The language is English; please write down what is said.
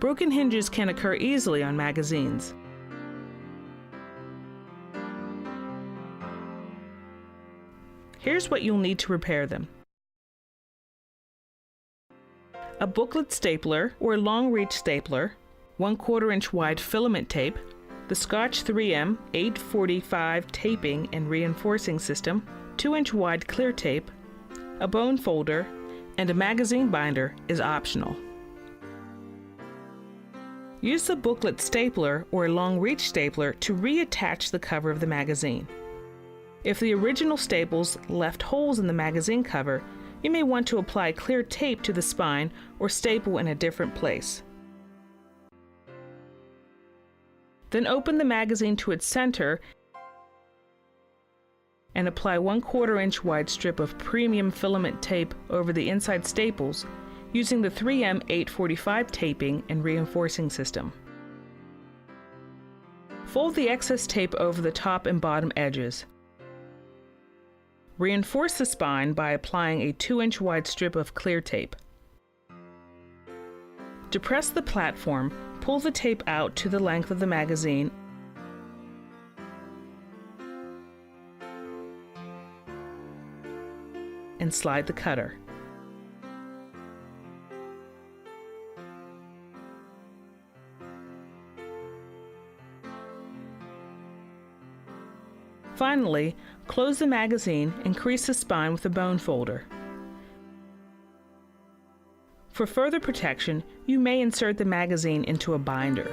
Broken hinges can occur easily on magazines. Here's what you'll need to repair them. A booklet stapler or long reach stapler, 1/4 inch wide filament tape, the Scotch 3M 845 taping and reinforcing system, 2-inch wide clear tape, a bone folder, and a magazine binder is optional. Use the booklet stapler or long reach stapler to reattach the cover of the magazine. If the original staples left holes in the magazine cover, you may want to apply clear tape to the spine or staple in a different place. Then open the magazine to its center and apply 1/4 inch wide strip of premium filament tape over the inside staples using the 3M 845 taping and reinforcing system. Fold the excess tape over the top and bottom edges. Reinforce the spine by applying a 2-inch wide strip of clear tape. To press the platform, pull the tape out to the length of the magazine and slide the cutter. Finally, close the magazine and crease the spine with a bone folder. For further protection, you may insert the magazine into a binder.